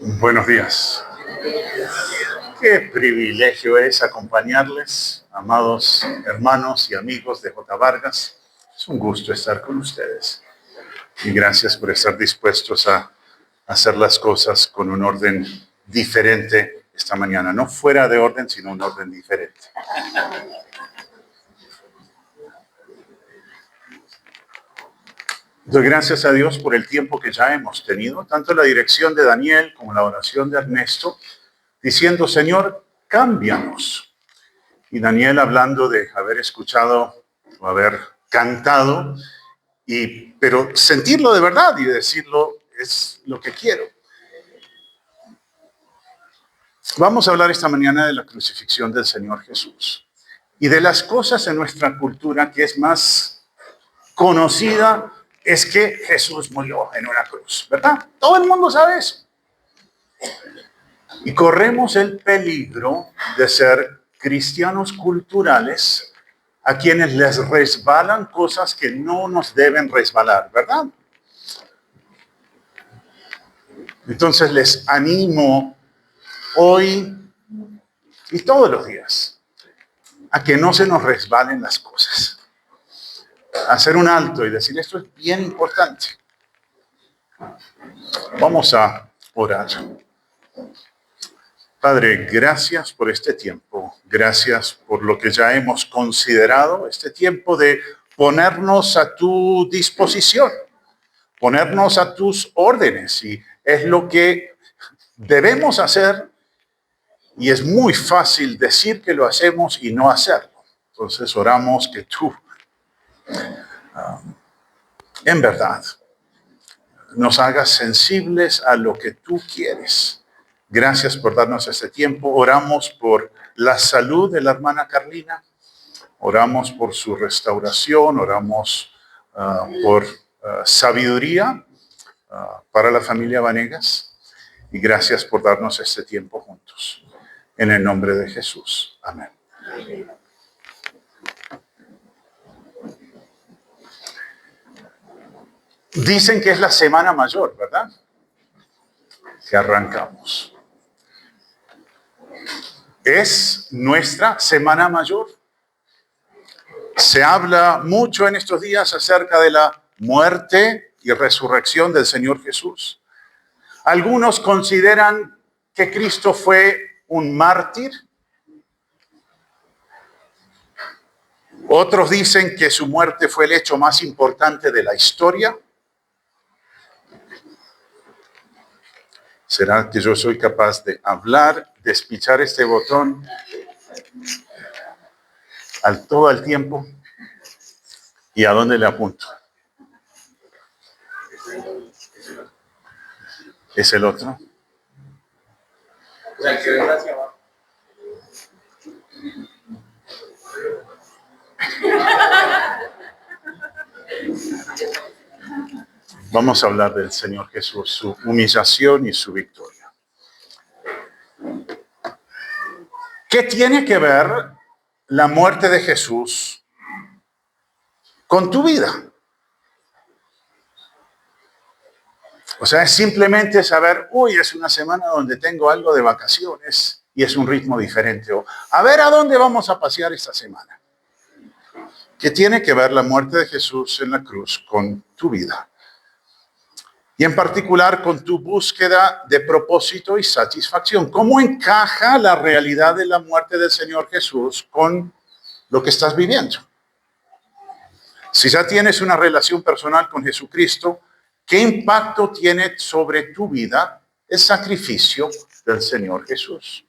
Buenos días. Qué privilegio es acompañarles, amados hermanos y amigos de J. Vargas. Es un gusto estar con ustedes. Y gracias por estar dispuestos a hacer las cosas con un orden diferente esta mañana. No fuera de orden, sino un orden diferente. Doy gracias a Dios por el tiempo que ya hemos tenido, tanto la dirección de Daniel como la oración de Ernesto, diciendo, Señor, cámbianos. Y Daniel hablando de haber escuchado o haber cantado, pero sentirlo de verdad y decirlo es lo que quiero. Vamos a hablar esta mañana de la crucifixión del Señor Jesús y de las cosas en nuestra cultura que es más conocida es que Jesús murió en una cruz, ¿verdad? Todo el mundo sabe eso. Y corremos el peligro de ser cristianos culturales a quienes les resbalan cosas que no nos deben resbalar, ¿verdad? Entonces les animo hoy y todos los días a que no se nos resbalen las cosas. Hacer un alto y decir, esto es bien importante. Vamos a orar. Padre, gracias por este tiempo. Gracias por lo que ya hemos considerado, este tiempo de ponernos a tu disposición, ponernos a tus órdenes. Y es lo que debemos hacer. Y es muy fácil decir que lo hacemos y no hacerlo. Entonces oramos que tú, en verdad, nos hagas sensibles a lo que tú quieres. Gracias por darnos este tiempo. Oramos por la salud de la hermana Carlina. Oramos por su restauración. Oramos por sabiduría para la familia Vanegas. Y gracias por darnos este tiempo juntos. En el nombre de Jesús. Amén. Dicen que es la Semana Mayor, ¿verdad? Que arrancamos. Es nuestra Semana Mayor. Se habla mucho en estos días acerca de la muerte y resurrección del Señor Jesús. Algunos consideran que Cristo fue un mártir. Otros dicen que su muerte fue el hecho más importante de la historia. ¿Será que yo soy capaz de hablar, despichar este botón todo el tiempo? ¿Y a dónde le apunto? ¿Es el otro? Vamos a hablar del Señor Jesús, su humillación y su victoria. ¿Qué tiene que ver la muerte de Jesús con tu vida? O sea, es simplemente saber, es una semana donde tengo algo de vacaciones y es un ritmo diferente. O, a ver, ¿a dónde vamos a pasear esta semana? ¿Qué tiene que ver la muerte de Jesús en la cruz con tu vida? Y en particular con tu búsqueda de propósito y satisfacción. ¿Cómo encaja la realidad de la muerte del Señor Jesús con lo que estás viviendo? Si ya tienes una relación personal con Jesucristo, ¿qué impacto tiene sobre tu vida el sacrificio del Señor Jesús?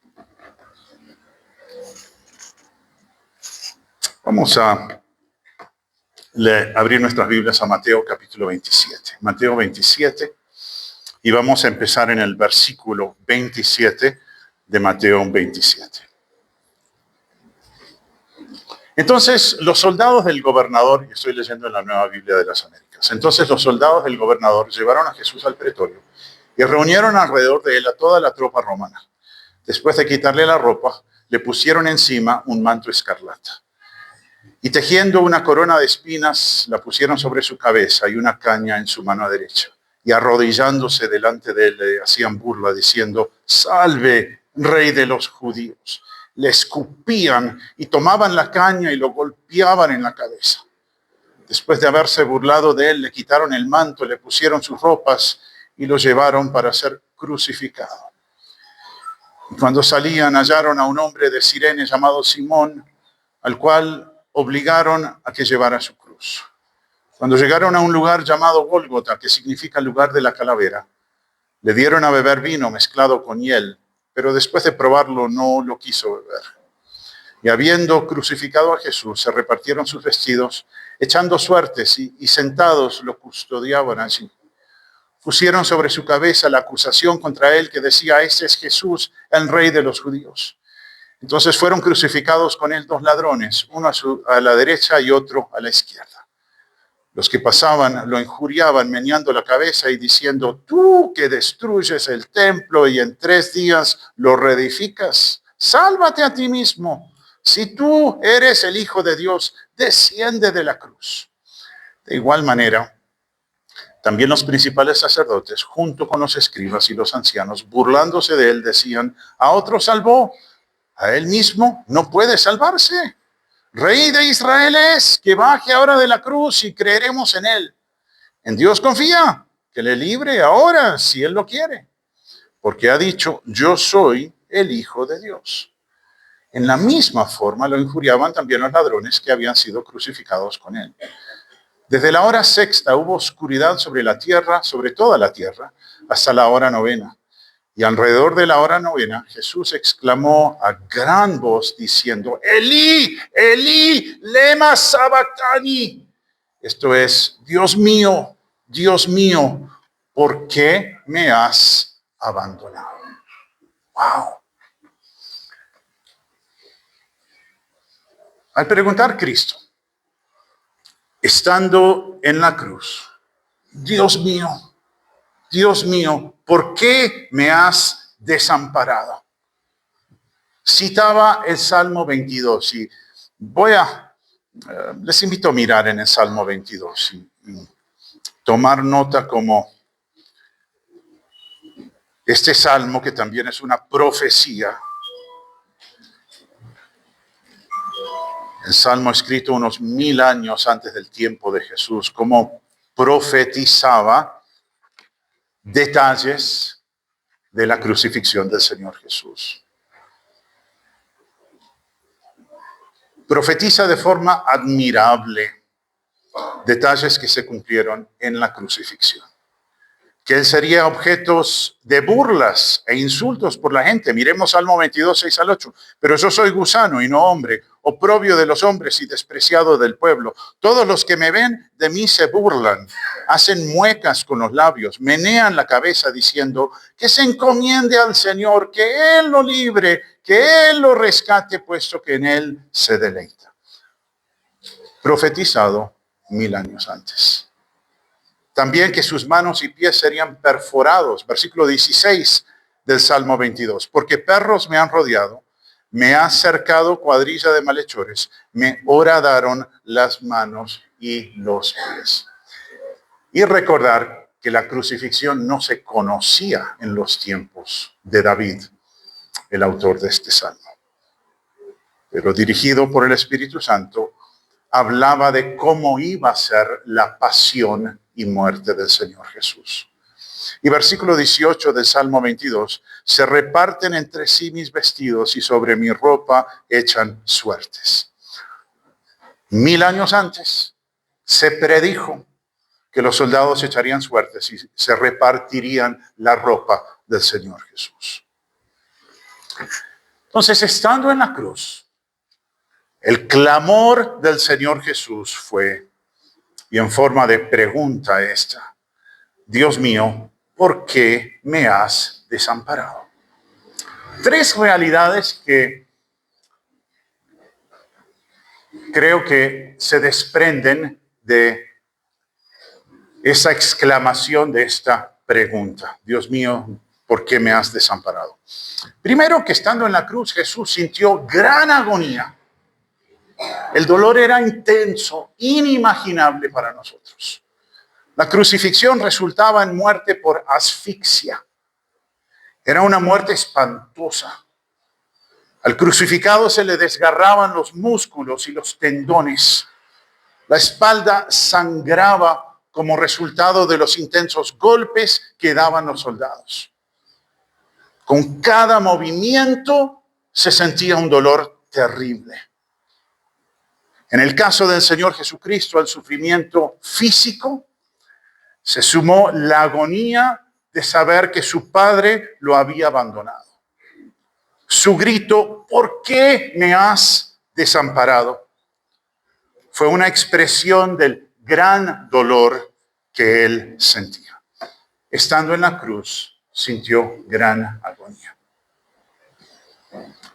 Vamos a abrir nuestras Biblias a Mateo capítulo 27. Mateo 27, y vamos a empezar en el versículo 27 de Mateo 27. Entonces, los soldados del gobernador, y estoy leyendo en la Nueva Biblia de las Américas, entonces los soldados del gobernador llevaron a Jesús al pretorio y reunieron alrededor de él a toda la tropa romana. Después de quitarle la ropa, le pusieron encima un manto escarlata. Y tejiendo una corona de espinas, la pusieron sobre su cabeza y una caña en su mano derecha. y arrodillándose delante de él le hacían burla diciendo: salve, rey de los judíos. Le escupían y tomaban la caña y lo golpeaban en la cabeza. Después de haberse burlado de él, le quitaron el manto, le pusieron sus ropas y lo llevaron para ser crucificado. Cuando salían, hallaron a un hombre de Cirene llamado Simón, al cual obligaron a que llevara su cruz. Cuando llegaron a un lugar llamado Gólgota, que significa lugar de la calavera, le dieron a beber vino mezclado con hiel, pero después de probarlo no lo quiso beber. Y habiendo crucificado a Jesús, se repartieron sus vestidos, echando suertes, y sentados lo custodiaban allí. Pusieron sobre su cabeza la acusación contra él que decía: ese es Jesús, el rey de los judíos. Entonces fueron crucificados con él 2 ladrones, uno a la derecha y otro a la izquierda. Los que pasaban lo injuriaban, meneando la cabeza y diciendo: tú que destruyes el templo y en 3 días lo reedificas, sálvate a ti mismo. Si tú eres el Hijo de Dios, desciende de la cruz. De igual manera, también los principales sacerdotes, junto con los escribas y los ancianos, burlándose de él, decían: a otro salvó, a él mismo no puede salvarse. Rey de Israel es, que baje ahora de la cruz y creeremos en él. En Dios confía, que le libre ahora si él lo quiere, porque ha dicho: yo soy el Hijo de Dios. En la misma forma lo injuriaban también los ladrones que habían sido crucificados con él. Desde la hora 6ª hubo oscuridad sobre la tierra, sobre toda la tierra, hasta la hora 9ª. Y alrededor de la hora 9ª, Jesús exclamó a gran voz diciendo: Elí, Elí, lema sabactani. Esto es: Dios mío, ¿por qué me has abandonado? Wow. Al preguntar Cristo, estando en la cruz: Dios mío, ¿por qué me has desamparado? Citaba el Salmo 22 y les invito a mirar en el Salmo 22 y tomar nota como este salmo, que también es una profecía. El salmo escrito unos 1000 años antes del tiempo de Jesús, como profetizaba detalles de la crucifixión del Señor Jesús. Profetiza de forma admirable detalles que se cumplieron en la crucifixión. Que él sería objetos de burlas e insultos por la gente. Miremos Salmo 22, 6 al 8. Pero yo soy gusano y no hombre, oprobio de los hombres y despreciado del pueblo. Todos los que me ven de mí se burlan, hacen muecas con los labios, menean la cabeza diciendo: que se encomiende al Señor, que Él lo libre, que Él lo rescate, puesto que en Él se deleita. Profetizado 1000 años antes. También que sus manos y pies serían perforados. Versículo 16 del Salmo 22. Porque perros me han rodeado, me ha cercado cuadrilla de malhechores, me horadaron las manos y los pies. Y recordar que la crucifixión no se conocía en los tiempos de David, el autor de este salmo. Pero dirigido por el Espíritu Santo, hablaba de cómo iba a ser la pasión y muerte del Señor Jesús. Y versículo 18 del Salmo 22, se reparten entre sí mis vestidos y sobre mi ropa echan suertes. 1000 años antes se predijo que los soldados echarían suertes y se repartirían la ropa del Señor Jesús. Entonces, estando en la cruz, el clamor del Señor Jesús fue, y en forma de pregunta esta: Dios mío, ¿por qué me has desamparado? 3 realidades que creo que se desprenden de esa exclamación, de esta pregunta: Dios mío, ¿por qué me has desamparado? Primero, que estando en la cruz, Jesús sintió gran agonía. El dolor era intenso, inimaginable para nosotros. La crucifixión resultaba en muerte por asfixia. Era una muerte espantosa. Al crucificado se le desgarraban los músculos y los tendones. La espalda sangraba como resultado de los intensos golpes que daban los soldados. Con cada movimiento se sentía un dolor terrible. En el caso del Señor Jesucristo, al sufrimiento físico, se sumó la agonía de saber que su Padre lo había abandonado. Su grito, ¿por qué me has desamparado?, fue una expresión del gran dolor que él sentía. Estando en la cruz, sintió gran agonía.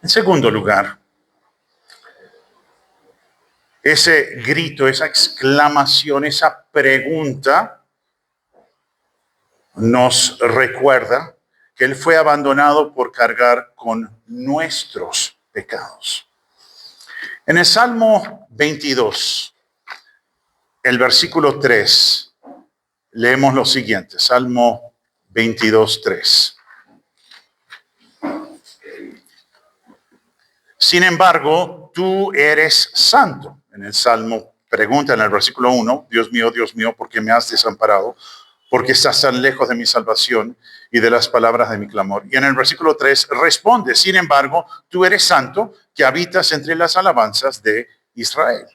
En segundo lugar, ese grito, esa exclamación, esa pregunta nos recuerda que él fue abandonado por cargar con nuestros pecados. En el Salmo 22, el versículo 3, leemos lo siguiente, Salmo 22, 3. Sin embargo, tú eres santo. En el Salmo pregunta en el versículo 1, Dios mío, ¿por qué me has desamparado? Porque estás tan lejos de mi salvación y de las palabras de mi clamor. Y en el versículo 3 responde, sin embargo, tú eres santo, que habitas entre las alabanzas de Israel.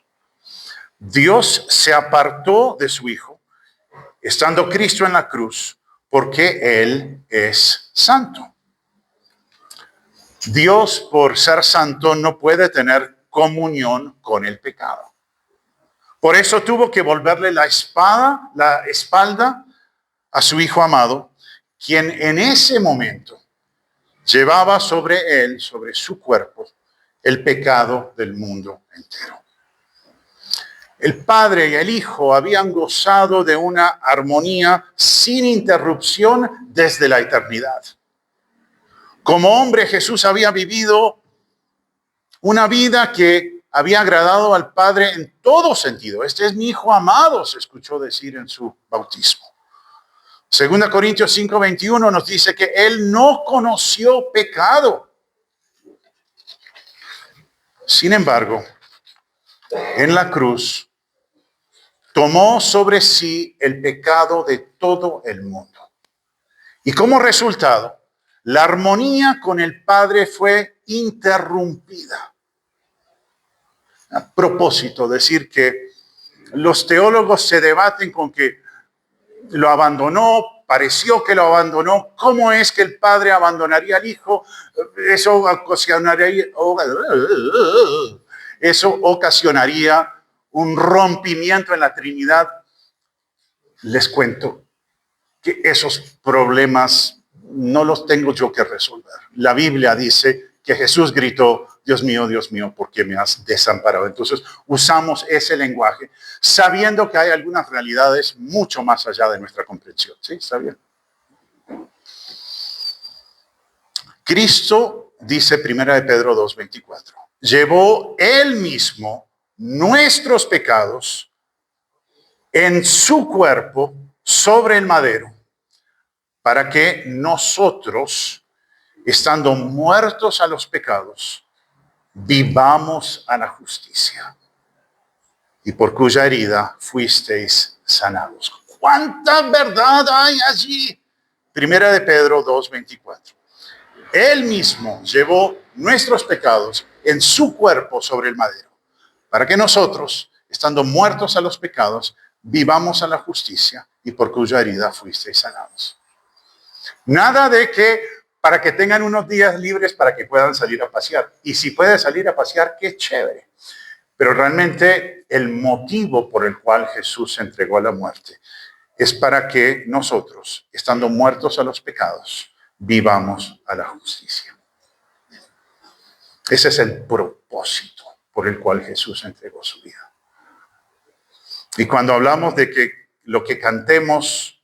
Dios se apartó de su Hijo, estando Cristo en la cruz, porque Él es santo. Dios, por ser santo, no puede tener comunión con el pecado. Por eso tuvo que volverle la espalda a su Hijo amado, quien en ese momento llevaba sobre él, sobre su cuerpo, el pecado del mundo entero. El Padre y el Hijo habían gozado de una armonía sin interrupción desde la eternidad. Como hombre, Jesús había vivido una vida que había agradado al Padre en todo sentido. Este es mi Hijo amado, se escuchó decir en su bautismo. 2 Corintios 5:21 nos dice que Él no conoció pecado. Sin embargo, en la cruz, tomó sobre sí el pecado de todo el mundo. Y como resultado, la armonía con el Padre fue interrumpida. A propósito, decir que los teólogos se debaten con que lo abandonó, pareció que lo abandonó. ¿Cómo es que el Padre abandonaría al Hijo? Eso ocasionaría un rompimiento en la Trinidad. Les cuento que esos problemas no los tengo yo que resolver. La Biblia dice que Jesús gritó, Dios mío, ¿por qué me has desamparado? Entonces usamos ese lenguaje sabiendo que hay algunas realidades mucho más allá de nuestra comprensión. ¿Sí? ¿Está bien? Cristo, dice 1 Pedro 2:24, llevó él mismo nuestros pecados en su cuerpo sobre el madero, para que nosotros, estando muertos a los pecados, vivamos a la justicia, y por cuya herida fuisteis sanados. ¿Cuánta verdad hay allí? 1 Pedro 2:24. Él mismo llevó nuestros pecados en su cuerpo sobre el madero, para que nosotros, estando muertos a los pecados, vivamos a la justicia, y por cuya herida fuisteis sanados. Nada de que para que tengan unos días libres para que puedan salir a pasear. Y si puede salir a pasear, qué chévere. Pero realmente el motivo por el cual Jesús se entregó a la muerte es para que nosotros, estando muertos a los pecados, vivamos a la justicia. Ese es el propósito por el cual Jesús entregó su vida. Y cuando hablamos de que lo que cantemos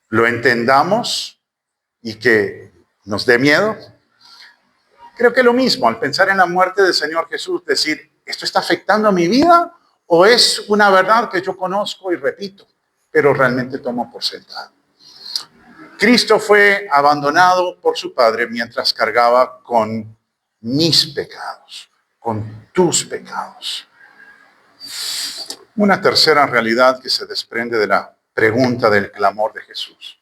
lo entendamos y que nos dé miedo, creo que lo mismo, al pensar en la muerte del Señor Jesús, decir, ¿esto está afectando a mi vida o es una verdad que yo conozco y repito? pero realmente tomo por sentado. Cristo fue abandonado por su Padre mientras cargaba con mis pecados, con tus pecados. Una tercera realidad que se desprende de la pregunta del clamor de Jesús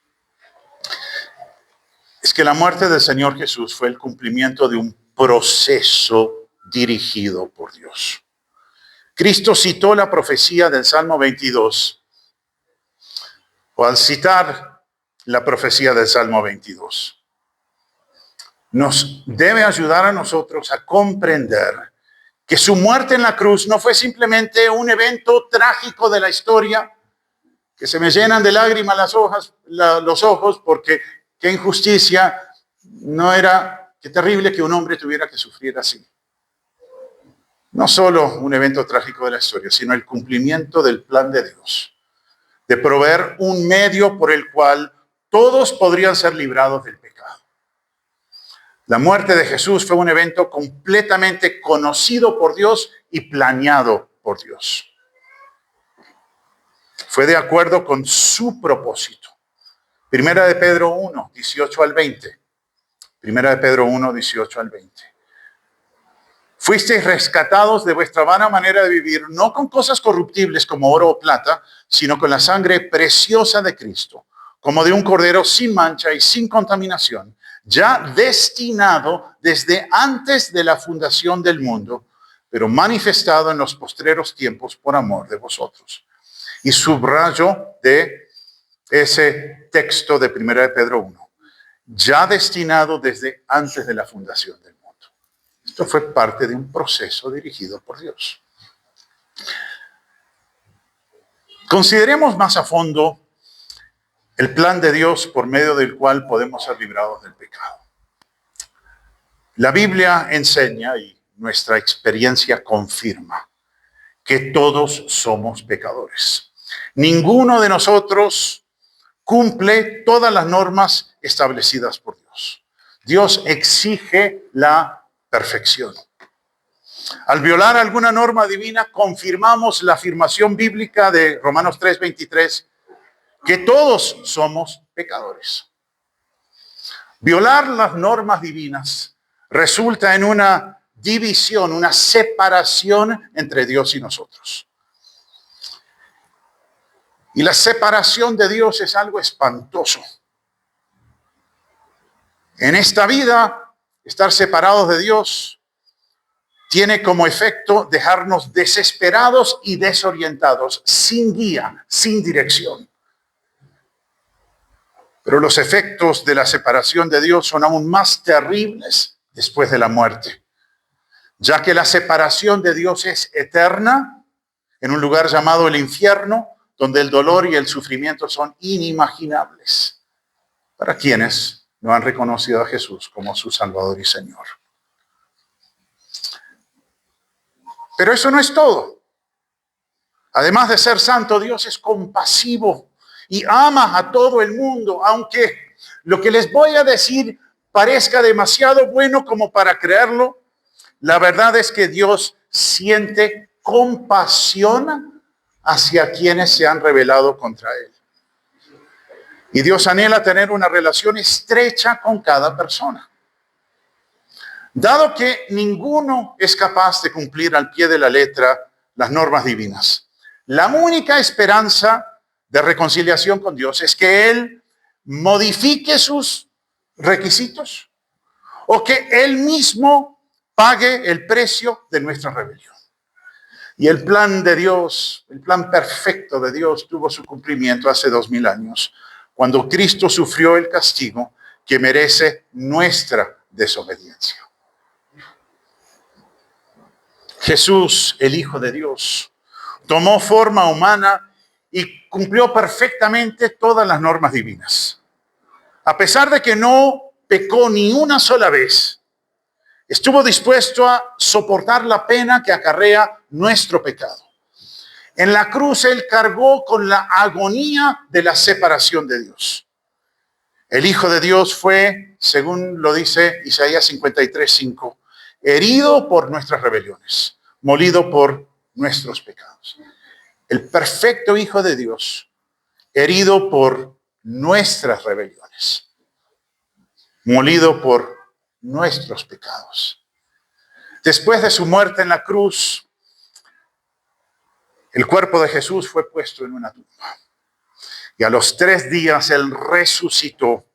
es que la muerte del Señor Jesús fue el cumplimiento de un proceso dirigido por Dios. Cristo citó la profecía del Salmo 22, o al citar la profecía del Salmo 22, nos debe ayudar a nosotros a comprender que su muerte en la cruz no fue simplemente un evento trágico de la historia, que se me llenan de lágrimas los ojos porque qué injusticia, qué terrible que un hombre tuviera que sufrir así. No solo un evento trágico de la historia, sino el cumplimiento del plan de Dios, de proveer un medio por el cual todos podrían ser librados del pecado. La muerte de Jesús fue un evento completamente conocido por Dios y planeado por Dios. Fue de acuerdo con su propósito. Primera de Pedro 1, 18 al 20. Primera de Pedro 1, 18 al 20. Fuisteis rescatados de vuestra vana manera de vivir, no con cosas corruptibles como oro o plata, sino con la sangre preciosa de Cristo, como de un cordero sin mancha y sin contaminación, ya destinado desde antes de la fundación del mundo, pero manifestado en los postreros tiempos por amor de vosotros. Y subrayo de ese texto de 1 de Pedro 1, ya destinado desde antes de la fundación del mundo. Esto fue parte de un proceso dirigido por Dios. Consideremos más a fondo el plan de Dios por medio del cual podemos ser librados del pecado. La Biblia enseña y nuestra experiencia confirma que todos somos pecadores. Ninguno de nosotros cumple todas las normas establecidas por Dios. Dios exige la perfección. Al violar alguna norma divina, confirmamos la afirmación bíblica de Romanos 3:23, que todos somos pecadores. Violar las normas divinas resulta en una división, una separación entre Dios y nosotros. Y la separación de Dios es algo espantoso. En esta vida, estar separados de Dios tiene como efecto dejarnos desesperados y desorientados, sin guía, sin dirección. Pero los efectos de la separación de Dios son aún más terribles después de la muerte, ya que la separación de Dios es eterna en un lugar llamado el infierno, donde el dolor y el sufrimiento son inimaginables para quienes no han reconocido a Jesús como su Salvador y Señor. Pero eso no es todo. Además de ser santo, Dios es compasivo y ama a todo el mundo, aunque lo que les voy a decir parezca demasiado bueno como para creerlo. La verdad es que Dios siente compasión hacia quienes se han rebelado contra Él. Y Dios anhela tener una relación estrecha con cada persona. Dado que ninguno es capaz de cumplir al pie de la letra las normas divinas, la única esperanza de reconciliación con Dios es que Él modifique sus requisitos o que Él mismo pague el precio de nuestra rebelión. Y el plan de Dios, el plan perfecto de Dios tuvo su cumplimiento hace 2000 años, cuando Cristo sufrió el castigo que merece nuestra desobediencia. Jesús, el Hijo de Dios, tomó forma humana y cumplió perfectamente todas las normas divinas. A pesar de que no pecó ni una sola vez, estuvo dispuesto a soportar la pena que acarrea nuestro pecado. En la cruz Él cargó con la agonía de la separación de Dios. El Hijo de Dios fue, según lo dice Isaías 53:5, herido por nuestras rebeliones, molido por nuestros pecados. El perfecto Hijo de Dios herido por nuestras rebeliones, molido por nuestros pecados. Después de su muerte en la cruz, el cuerpo de Jesús fue puesto en una tumba. Y a los 3 días Él resucitó,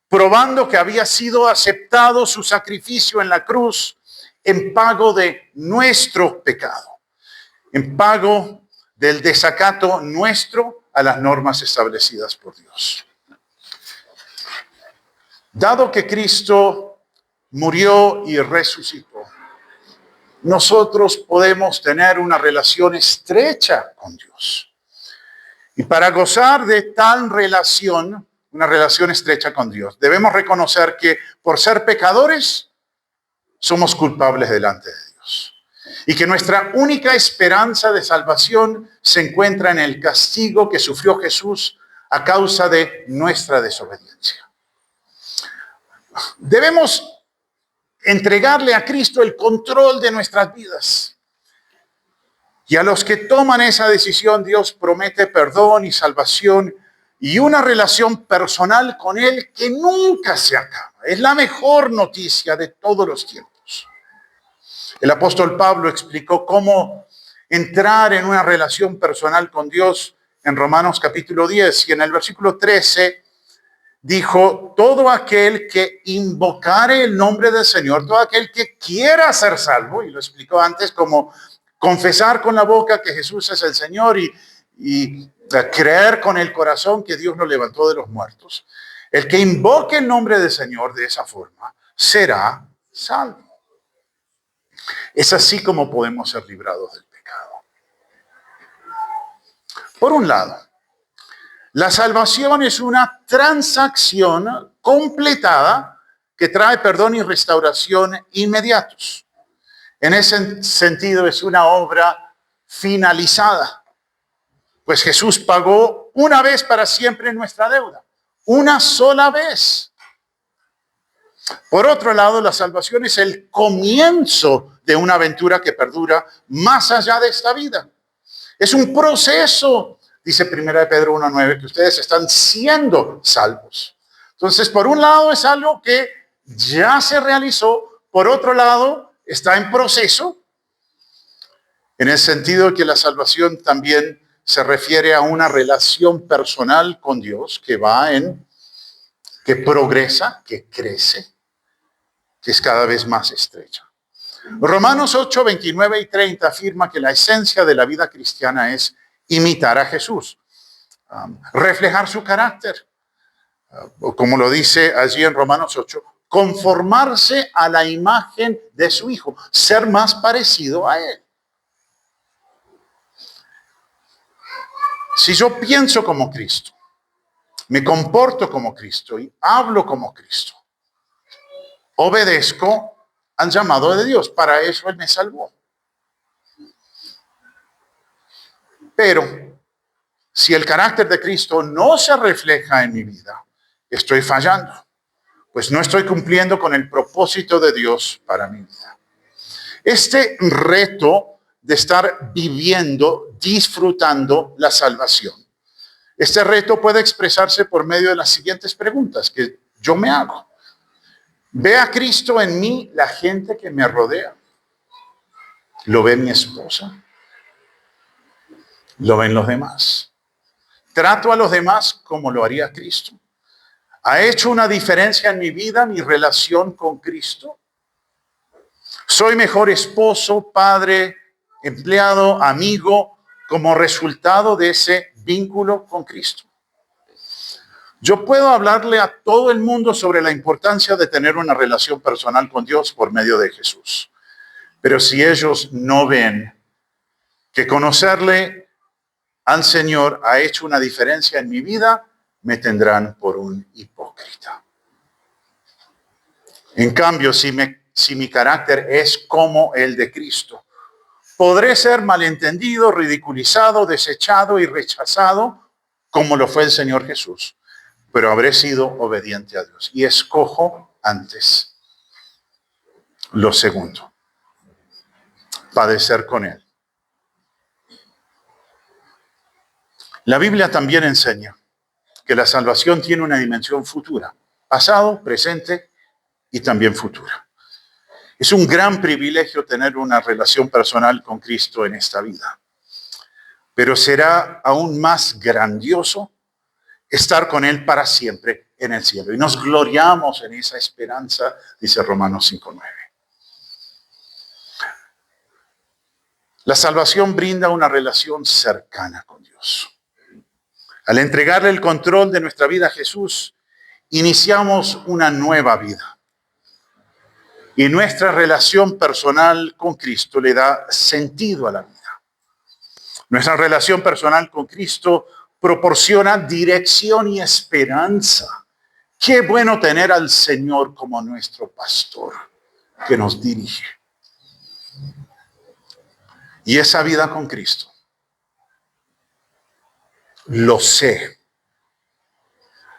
probando que había sido aceptado su sacrificio en la cruz en pago de nuestro pecado, en pago del desacato nuestro a las normas establecidas por Dios. Dado que Cristo murió y resucitó, nosotros podemos tener una relación estrecha con Dios. Y para gozar de tal relación, una relación estrecha con Dios, debemos reconocer que por ser pecadores, somos culpables delante de Dios. Y que nuestra única esperanza de salvación se encuentra en el castigo que sufrió Jesús a causa de nuestra desobediencia. Debemos entregarle a Cristo el control de nuestras vidas. Y a los que toman esa decisión, Dios promete perdón y salvación y una relación personal con Él que nunca se acaba. Es la mejor noticia de todos los tiempos. El apóstol Pablo explicó cómo entrar en una relación personal con Dios en Romanos capítulo 10 y en el versículo 13 dijo: todo aquel que invocare el nombre del Señor, todo aquel que quiera ser salvo, y lo explicó antes como confesar con la boca que Jesús es el Señor y creer con el corazón que Dios lo levantó de los muertos. El que invoque el nombre del Señor de esa forma será salvo. Es así como podemos ser librados del pecado. Por un lado, la salvación es una transacción completada que trae perdón y restauración inmediatos. En ese sentido es una obra finalizada, pues Jesús pagó una vez para siempre nuestra deuda, una sola vez. Por otro lado, la salvación es el comienzo de una aventura que perdura más allá de esta vida. Es un proceso, dice 1 Pedro 1:9, que ustedes están siendo salvos. Entonces, por un lado es algo que ya se realizó, por otro lado está en proceso, en el sentido de que la salvación también se refiere a una relación personal con Dios que progresa, que crece, que es cada vez más estrecha. Romanos 8, 29 y 30 afirma que la esencia de la vida cristiana es imitar a Jesús, reflejar su carácter, o como lo dice allí en Romanos 8, conformarse a la imagen de su Hijo, ser más parecido a Él. Si yo pienso como Cristo, me comporto como Cristo y hablo como Cristo, obedezco al llamado de Dios. Para eso Él me salvó. Pero si el carácter de Cristo no se refleja en mi vida, estoy fallando, pues no estoy cumpliendo con el propósito de Dios para mi vida. Este reto de estar viviendo, disfrutando la salvación, este reto puede expresarse por medio de las siguientes preguntas que yo me hago. ¿Ve a Cristo en mí la gente que me rodea? ¿Lo ve mi esposa? ¿Lo ven los demás? ¿Trato a los demás como lo haría Cristo? ¿Ha hecho una diferencia en mi vida, mi relación con Cristo? ¿Soy mejor esposo, padre, empleado, amigo, como resultado de ese vínculo con Cristo? Yo puedo hablarle a todo el mundo sobre la importancia de tener una relación personal con Dios por medio de Jesús. Pero si ellos no ven que conocerle al Señor ha hecho una diferencia en mi vida, me tendrán por un hipócrita. En cambio, si mi carácter es como el de Cristo, podré ser malentendido, ridiculizado, desechado y rechazado, como lo fue el Señor Jesús. Pero habré sido obediente a Dios. Y escojo antes lo segundo: padecer con Él. La Biblia también enseña que la salvación tiene una dimensión futura, pasado, presente y también futura. Es un gran privilegio tener una relación personal con Cristo en esta vida, pero será aún más grandioso estar con Él para siempre en el cielo. Y nos gloriamos en esa esperanza, dice Romanos 5:9. La salvación brinda una relación cercana con Dios. Al entregarle el control de nuestra vida a Jesús, iniciamos una nueva vida. Y nuestra relación personal con Cristo le da sentido a la vida. Nuestra relación personal con Cristo proporciona dirección y esperanza. Qué bueno tener al Señor como nuestro pastor que nos dirige. Y esa vida con Cristo, lo sé,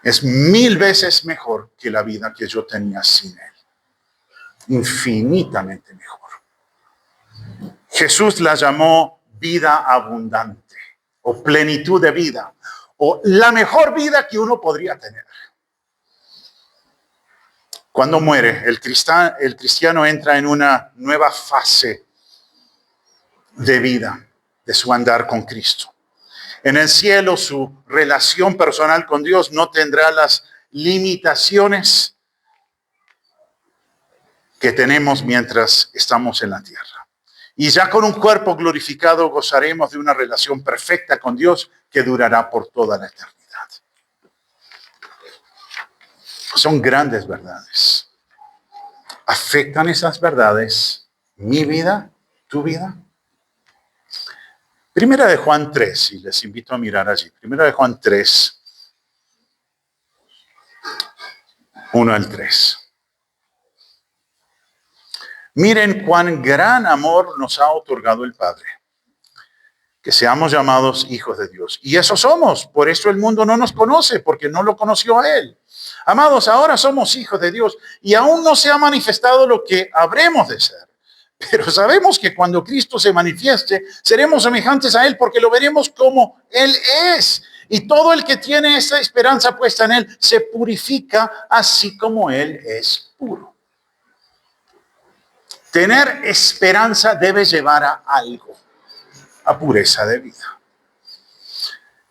es 1000 veces mejor que la vida que yo tenía sin Él. Infinitamente mejor. Jesús la llamó vida abundante o plenitud de vida o la mejor vida que uno podría tener. Cuando muere, el cristiano entra en una nueva fase de vida, de su andar con Cristo. En el cielo, su relación personal con Dios no tendrá las limitaciones que tenemos mientras estamos en la tierra. Y ya con un cuerpo glorificado gozaremos de una relación perfecta con Dios que durará por toda la eternidad. Son grandes verdades. ¿Afectan esas verdades mi vida, tu vida? Primera de Juan 3, y les invito a mirar allí. Primera de Juan 3, 1 al 3. Miren cuán gran amor nos ha otorgado el Padre, que seamos llamados hijos de Dios. Y eso somos, por eso el mundo no nos conoce, porque no lo conoció a Él. Amados, ahora somos hijos de Dios y aún no se ha manifestado lo que habremos de ser. Pero sabemos que cuando Cristo se manifieste, seremos semejantes a Él porque lo veremos como Él es. Y todo el que tiene esa esperanza puesta en Él se purifica así como Él es puro. Tener esperanza debe llevar a algo, a pureza de vida.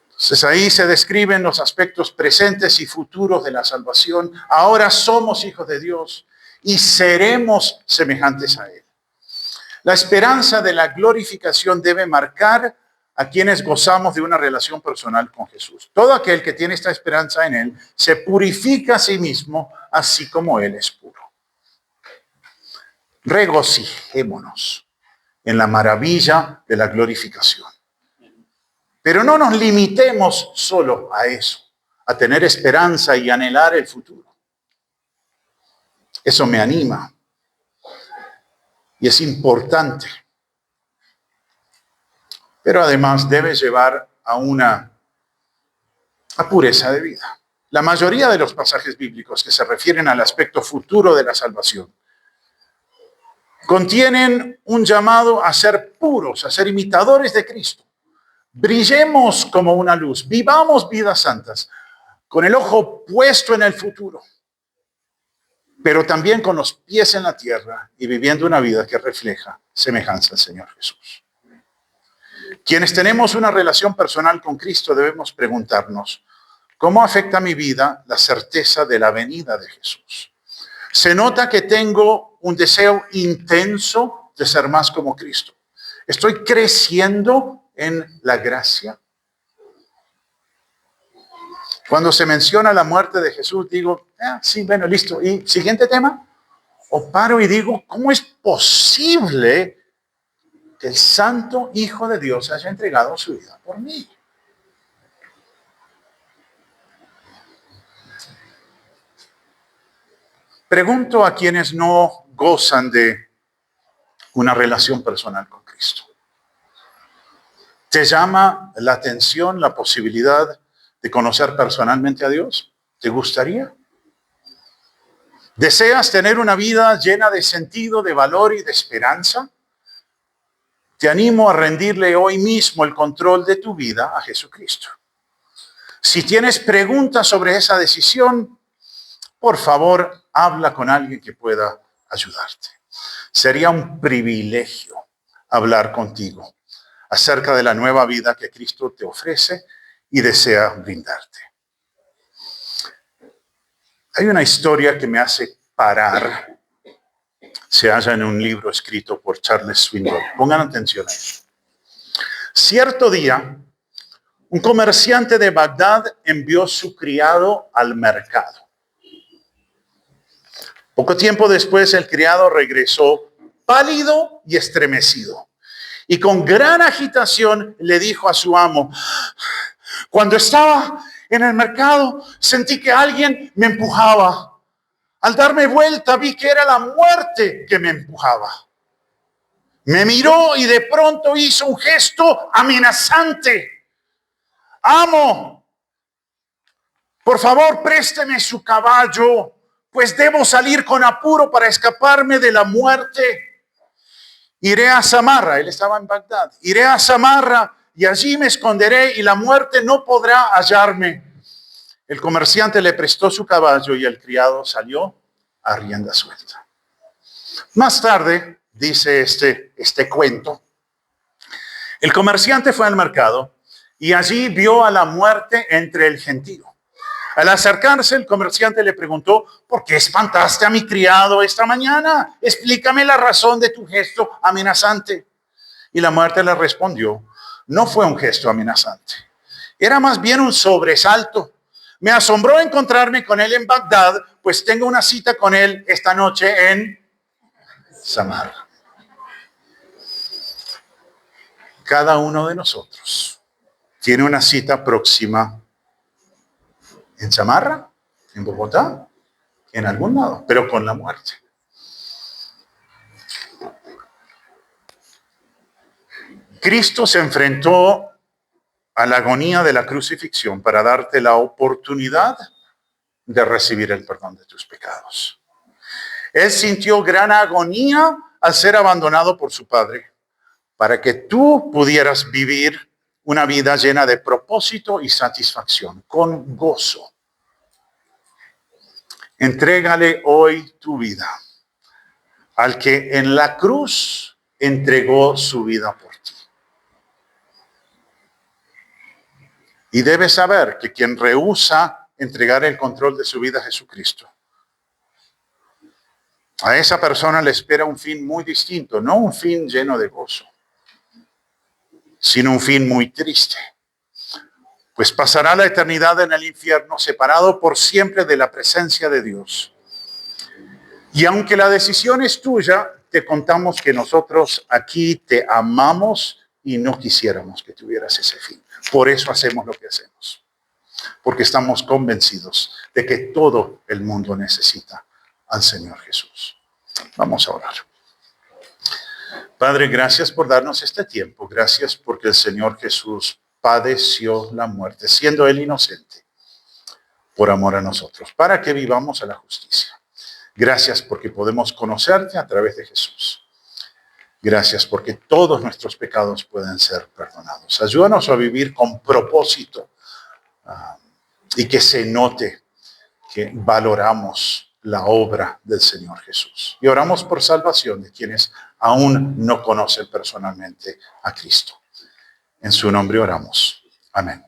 Entonces ahí se describen los aspectos presentes y futuros de la salvación. Ahora somos hijos de Dios y seremos semejantes a Él. La esperanza de la glorificación debe marcar a quienes gozamos de una relación personal con Jesús. Todo aquel que tiene esta esperanza en Él se purifica a sí mismo, así como Él es puro. Regocijémonos en la maravilla de la glorificación. Pero no nos limitemos solo a eso, a tener esperanza y anhelar el futuro. Eso me anima. Y es importante. Pero además debe llevar a una pureza de vida. La mayoría de los pasajes bíblicos que se refieren al aspecto futuro de la salvación contienen un llamado a ser puros, a ser imitadores de Cristo. Brillemos como una luz, vivamos vidas santas, con el ojo puesto en el futuro, pero también con los pies en la tierra y viviendo una vida que refleja semejanza al Señor Jesús. Quienes tenemos una relación personal con Cristo debemos preguntarnos, ¿cómo afecta mi vida la certeza de la venida de Jesús? Se nota que tengo un deseo intenso de ser más como Cristo. ¿Estoy creciendo en la gracia? Cuando se menciona la muerte de Jesús, digo, sí, bueno, listo. ¿Y siguiente tema? O paro y digo, ¿cómo es posible que el Santo Hijo de Dios haya entregado su vida por mí? Pregunto a quienes no gozan de una relación personal con Cristo. ¿Te llama la atención la posibilidad de conocer personalmente a Dios? ¿Te gustaría? ¿Deseas tener una vida llena de sentido, de valor y de esperanza? Te animo a rendirle hoy mismo el control de tu vida a Jesucristo. Si tienes preguntas sobre esa decisión, por favor, habla con alguien que pueda ayudarte. Sería un privilegio hablar contigo acerca de la nueva vida que Cristo te ofrece y desea brindarte. Hay una historia que me hace parar. Se halla en un libro escrito por Charles Swindoll. Pongan atención a eso. Cierto día, un comerciante de Bagdad envió su criado al mercado. Poco tiempo después, el criado regresó pálido y estremecido. Y con gran agitación le dijo a su amo: cuando estaba en el mercado, sentí que alguien me empujaba. Al darme vuelta, vi que era la muerte que me empujaba. Me miró y de pronto hizo un gesto amenazante. Amo, por favor, présteme su caballo, pues debo salir con apuro para escaparme de la muerte. Iré a Samarra, él estaba en Bagdad. Iré a Samarra y allí me esconderé y la muerte no podrá hallarme. El comerciante le prestó su caballo y el criado salió a rienda suelta. Más tarde, dice este cuento, el comerciante fue al mercado y allí vio a la muerte entre el gentío. Al acercarse, el comerciante le preguntó: ¿por qué espantaste a mi criado esta mañana? Explícame la razón de tu gesto amenazante. Y la muerte le respondió: no fue un gesto amenazante, era más bien un sobresalto. Me asombró encontrarme con él en Bagdad, pues tengo una cita con él esta noche en Samarra. Cada uno de nosotros tiene una cita próxima en Samarra, en Bogotá, en algún lado, pero con la muerte. Cristo se enfrentó a la agonía de la crucifixión para darte la oportunidad de recibir el perdón de tus pecados. Él sintió gran agonía al ser abandonado por su Padre, para que tú pudieras vivir una vida llena de propósito y satisfacción, con gozo. Entrégale hoy tu vida al que en la cruz entregó su vida por ti. Y debes saber que quien rehúsa entregar el control de su vida a Jesucristo, a esa persona le espera un fin muy distinto, no un fin lleno de gozo, sino un fin muy triste. Pues pasará la eternidad en el infierno, separado por siempre de la presencia de Dios. Y aunque la decisión es tuya, te contamos que nosotros aquí te amamos y no quisiéramos que tuvieras ese fin. Por eso hacemos lo que hacemos. Porque estamos convencidos de que todo el mundo necesita al Señor Jesús. Vamos a orar. Padre, gracias por darnos este tiempo. Gracias porque el Señor Jesús padeció la muerte, siendo Él inocente, por amor a nosotros, para que vivamos a la justicia. Gracias porque podemos conocerte a través de Jesús. Gracias porque todos nuestros pecados pueden ser perdonados. Ayúdanos a vivir con propósito y que se note que valoramos la obra del Señor Jesús. Y oramos por salvación de quienes aún no conocen personalmente a Cristo. En su nombre oramos. Amén.